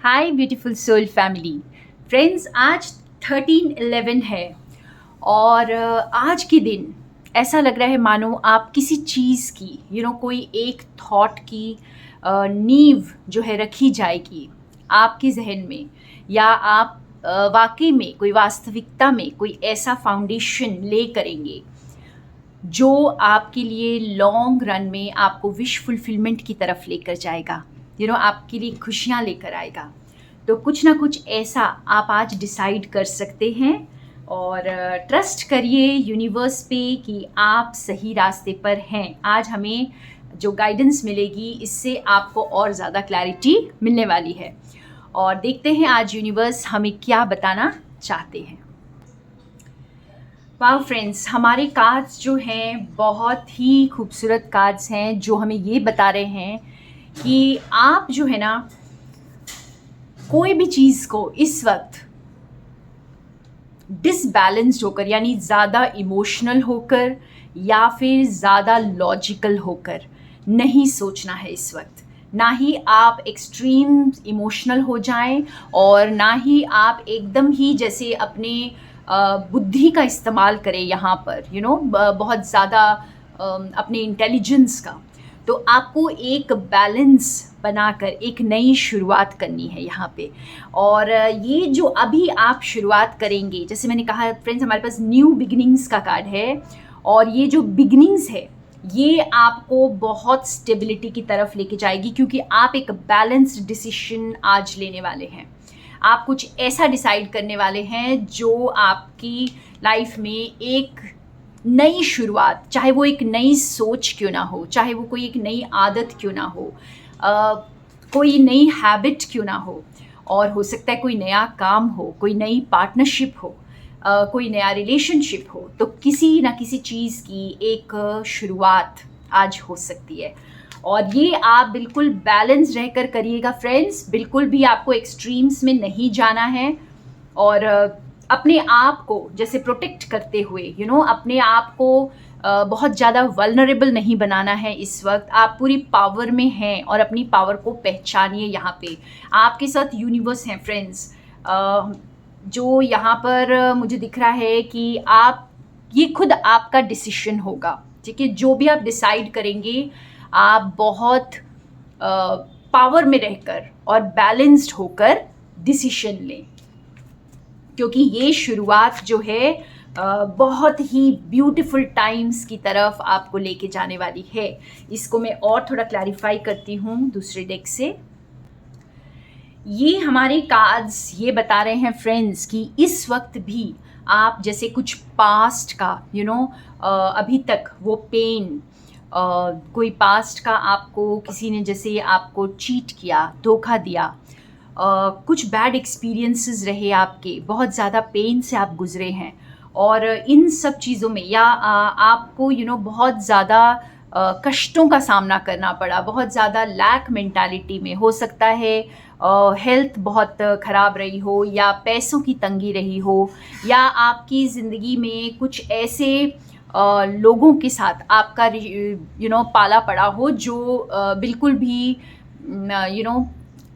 हाय beautiful soul family friends, आज 13/11 है और आज के दिन ऐसा लग रहा है मानो आप किसी चीज़ की कोई एक थॉट की नींव जो है रखी जाएगी आपके जहन में, या आप वाकई में कोई वास्तविकता में कोई ऐसा फाउंडेशन ले करेंगे जो आपके लिए लॉन्ग रन में आपको विश फुलफिलमेंट की तरफ लेकर जाएगा, आपके लिए खुशियाँ लेकर आएगा। तो कुछ ना कुछ ऐसा आप आज डिसाइड कर सकते हैं और ट्रस्ट करिए यूनिवर्स पे कि आप सही रास्ते पर हैं। आज हमें जो गाइडेंस मिलेगी इससे आपको और ज़्यादा क्लैरिटी मिलने वाली है और देखते हैं आज यूनिवर्स हमें क्या बताना चाहते हैं। वाह फ्रेंड्स, हमारे कार्ड्स जो हैं बहुत ही खूबसूरत कार्ड्स हैं जो हमें ये बता रहे हैं कि आप जो है ना कोई भी चीज़ को इस वक्त डिसबैलेंस्ड होकर, यानी ज़्यादा इमोशनल होकर या फिर ज़्यादा लॉजिकल होकर नहीं सोचना है इस वक्त। ना ही आप एक्सट्रीम इमोशनल हो जाएं और ना ही आप एकदम ही जैसे अपने बुद्धि का इस्तेमाल करें यहाँ पर बहुत ज़्यादा अपने इंटेलिजेंस का। तो आपको एक बैलेंस बनाकर एक नई शुरुआत करनी है यहाँ पे। और ये जो अभी आप शुरुआत करेंगे, जैसे मैंने कहा फ्रेंड्स, हमारे पास न्यू बिगिनिंग्स का कार्ड है और ये जो बिगिनिंग्स है ये आपको बहुत स्टेबिलिटी की तरफ लेके जाएगी, क्योंकि आप एक बैलेंस्ड डिसीजन आज लेने वाले हैं। आप कुछ ऐसा डिसाइड करने वाले हैं जो आपकी लाइफ में एक नई शुरुआत, चाहे वो एक नई सोच क्यों ना हो, चाहे वो कोई एक नई आदत क्यों ना हो, कोई नई हैबिट क्यों ना हो, और हो सकता है कोई नया काम हो, कोई नई पार्टनरशिप हो, कोई नया रिलेशनशिप हो, तो किसी ना किसी चीज़ की एक शुरुआत आज हो सकती है। और ये आप बिल्कुल बैलेंस रहकर करिएगा फ्रेंड्स, बिल्कुल भी आपको एक्सट्रीम्स में नहीं जाना है और अपने आप को जैसे प्रोटेक्ट करते हुए अपने आप को बहुत ज़्यादा वल्नरेबल नहीं बनाना है। इस वक्त आप पूरी पावर में हैं और अपनी पावर को पहचानिए। यहाँ पे आपके साथ यूनिवर्स हैं फ्रेंड्स, जो यहाँ पर मुझे दिख रहा है कि आप ये खुद आपका डिसीजन होगा, ठीक है। जो भी आप डिसाइड करेंगे आप बहुत पावर में रहकर और बैलेंस्ड होकर डिसीजन लें, क्योंकि ये शुरुआत जो है बहुत ही ब्यूटीफुल टाइम्स की तरफ आपको लेके जाने वाली है। इसको मैं और थोड़ा क्लैरिफाई करती हूँ दूसरे डेक से। ये हमारे कार्ड्स ये बता रहे हैं फ्रेंड्स कि इस वक्त भी आप जैसे कुछ पास्ट का अभी तक वो पेन, कोई पास्ट का आपको किसी ने जैसे आपको चीट किया, धोखा दिया, कुछ बैड एक्सपीरियंसेस रहे आपके, बहुत ज़्यादा पेन से आप गुजरे हैं और इन सब चीज़ों में या आपको बहुत ज़्यादा कष्टों का सामना करना पड़ा, बहुत ज़्यादा लैक मेंटालिटी में, हो सकता है हेल्थ बहुत ख़राब रही हो या पैसों की तंगी रही हो, या आपकी ज़िंदगी में कुछ ऐसे लोगों के साथ आपका पाला पड़ा हो जो बिल्कुल भी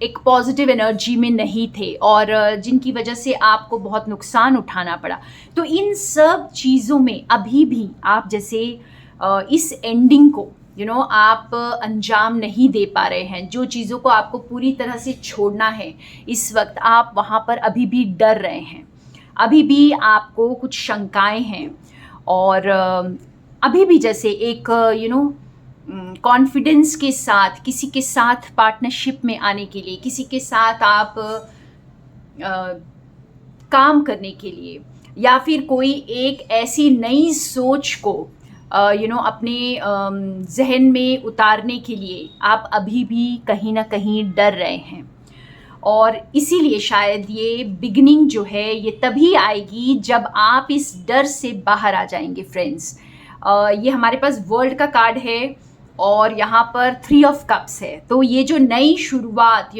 एक पॉजिटिव एनर्जी में नहीं थे और जिनकी वजह से आपको बहुत नुकसान उठाना पड़ा। तो इन सब चीज़ों में अभी भी आप जैसे इस एंडिंग को आप अंजाम नहीं दे पा रहे हैं। जो चीज़ों को आपको पूरी तरह से छोड़ना है इस वक्त आप वहाँ पर अभी भी डर रहे हैं, अभी भी आपको कुछ शंकाएं हैं और अभी भी जैसे एक कॉन्फिडेंस के साथ किसी के साथ पार्टनरशिप में आने के लिए, किसी के साथ आप काम करने के लिए, या फिर कोई एक ऐसी नई सोच को अपने जहन में उतारने के लिए आप अभी भी कहीं ना कहीं डर रहे हैं। और इसीलिए शायद ये बिगनिंग जो है ये तभी आएगी जब आप इस डर से बाहर आ जाएंगे फ्रेंड्स। ये हमारे पास वर्ल्ड का कार्ड है और यहाँ पर 3 ऑफ कप्स है। तो ये जो नई शुरुआत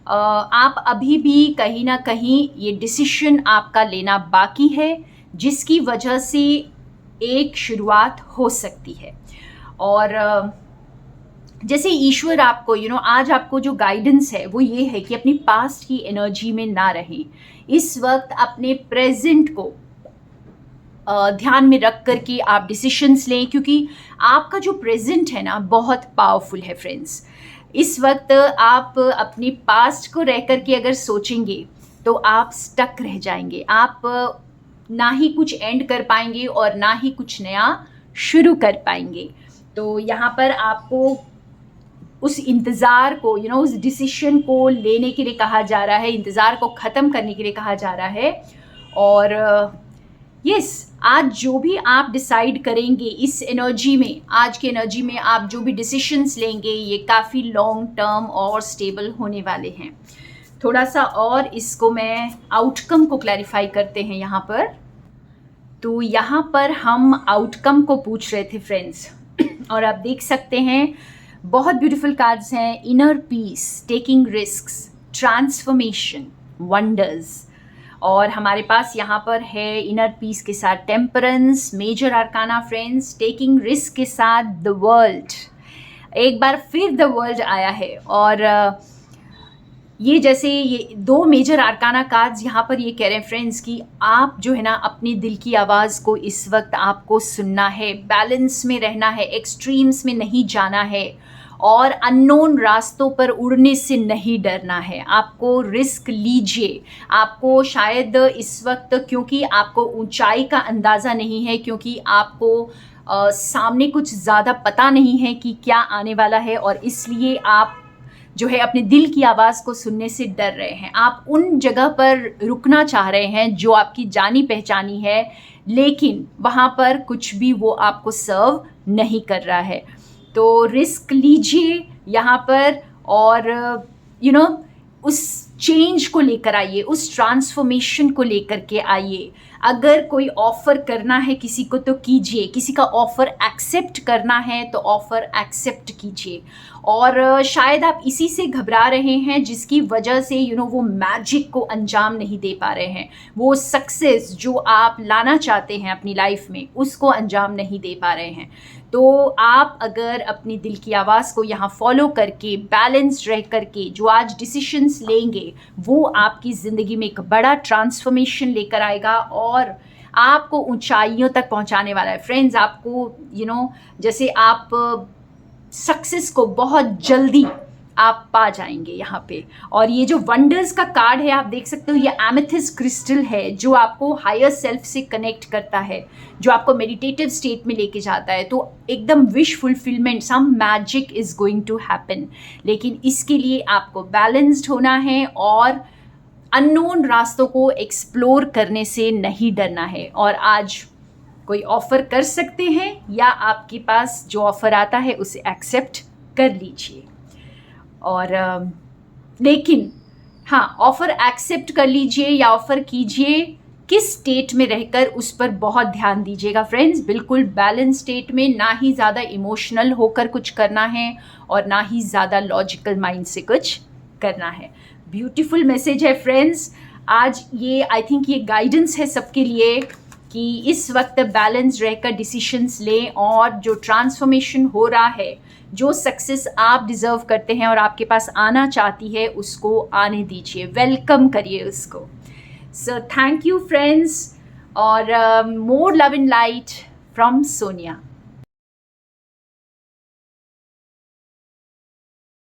आप अभी भी कहीं ना कहीं ये डिसीजन आपका लेना बाकी है, जिसकी वजह से एक शुरुआत हो सकती है। और जैसे ईश्वर आपको आज आपको जो गाइडेंस है वो ये है कि अपनी पास्ट की एनर्जी में ना रहें। इस वक्त अपने प्रेजेंट को ध्यान में रख कर के आप डिसीशंस लें, क्योंकि आपका जो प्रेजेंट है ना बहुत पावरफुल है फ्रेंड्स। इस वक्त आप अपने पास्ट को रह कर के अगर सोचेंगे तो आप स्टक रह जाएंगे। आप ना ही कुछ एंड कर पाएंगे और ना ही कुछ नया शुरू कर पाएंगे। तो यहाँ पर आपको उस इंतज़ार को उस डिसीशन को लेने के लिए कहा जा रहा है, इंतज़ार को ख़त्म करने के लिए कहा जा रहा है। और यस, आज जो भी आप डिसाइड करेंगे इस एनर्जी में, आज की एनर्जी में आप जो भी डिसीशंस लेंगे ये काफ़ी लॉन्ग टर्म और स्टेबल होने वाले हैं। थोड़ा सा और इसको मैं आउटकम को क्लैरिफाई करते हैं यहाँ पर। तो यहाँ पर हम आउटकम को पूछ रहे थे फ्रेंड्स और आप देख सकते हैं बहुत ब्यूटीफुल कार्ड्स हैं। Inner peace, taking risks, transformation, wonders. और हमारे पास यहाँ पर है इनर पीस के साथ temperance, major arcana friends, taking risk के साथ द वर्ल्ड। एक बार फिर द वर्ल्ड आया है और ये जैसे ये दो मेजर आर्काना कार्ड्स यहाँ पर ये कह रहे हैं फ्रेंड्स कि आप जो है ना अपनी दिल की आवाज़ को इस वक्त आपको सुनना है, बैलेंस में रहना है, एक्सट्रीम्स में नहीं जाना है और अननोन रास्तों पर उड़ने से नहीं डरना है। आपको रिस्क लीजिए। आपको शायद इस वक्त क्योंकि आपको ऊंचाई का अंदाज़ा नहीं है, क्योंकि आपको सामने कुछ ज़्यादा पता नहीं है कि क्या आने वाला है और इसलिए आप जो है अपने दिल की आवाज़ को सुनने से डर रहे हैं। आप उन जगह पर रुकना चाह रहे हैं जो आपकी जानी पहचानी है, लेकिन वहाँ पर कुछ भी वो आपको सर्व नहीं कर रहा है। तो रिस्क लीजिए यहाँ पर और उस चेंज को लेकर आइए, उस ट्रांसफॉर्मेशन को लेकर के आइए। अगर कोई ऑफ़र करना है किसी को तो कीजिए, किसी का ऑफ़र एक्सेप्ट करना है तो ऑफ़र एक्सेप्ट कीजिए। और शायद आप इसी से घबरा रहे हैं जिसकी वजह से वो मैजिक को अंजाम नहीं दे पा रहे हैं, वो सक्सेस जो आप लाना चाहते हैं अपनी लाइफ में उसको अंजाम नहीं दे पा रहे हैं। तो आप अगर अपनी दिल की आवाज़ को यहाँ फॉलो करके बैलेंस्ड रह करके जो आज डिसीशंस लेंगे वो आपकी ज़िंदगी में एक बड़ा ट्रांसफॉर्मेशन लेकर आएगा और आपको ऊंचाइयों तक पहुंचाने वाला है फ्रेंड्स। आपको जैसे आप सक्सेस को बहुत जल्दी आप पा जाएंगे यहाँ पे। और ये जो वंडर्स का कार्ड है आप देख सकते हो, ये एमेथिस्ट क्रिस्टल है जो आपको हायर सेल्फ से कनेक्ट करता है, जो आपको मेडिटेटिव स्टेट में लेके जाता है। तो एकदम wish fulfilment, some magic is going to happen. लेकिन इसके लिए आपको बैलेंस्ड होना है और अननोन रास्तों को एक्सप्लोर करने से नहीं डरना है। और आज कोई ऑफ़र कर सकते हैं या आपके पास जो ऑफ़र आता है उसे एक्सेप्ट कर लीजिए। और लेकिन हाँ, ऑफ़र एक्सेप्ट कर लीजिए या ऑफ़र कीजिए, किस स्टेट में रहकर उस पर बहुत ध्यान दीजिएगा फ्रेंड्स। बिल्कुल बैलेंस स्टेट में, ना ही ज़्यादा इमोशनल होकर कुछ करना है और ना ही ज़्यादा लॉजिकल माइंड से कुछ करना है। ब्यूटीफुल मैसेज है फ्रेंड्स आज ये। आई थिंक ये गाइडेंस है सबके लिए कि इस वक्त बैलेंस रहकर डिसीशंस लें और जो ट्रांसफॉर्मेशन हो रहा है, जो सक्सेस आप डिज़र्व करते हैं और आपके पास आना चाहती है उसको आने दीजिए, वेलकम करिए उसको। सो थैंक यू फ्रेंड्स और more love and light from Sonia.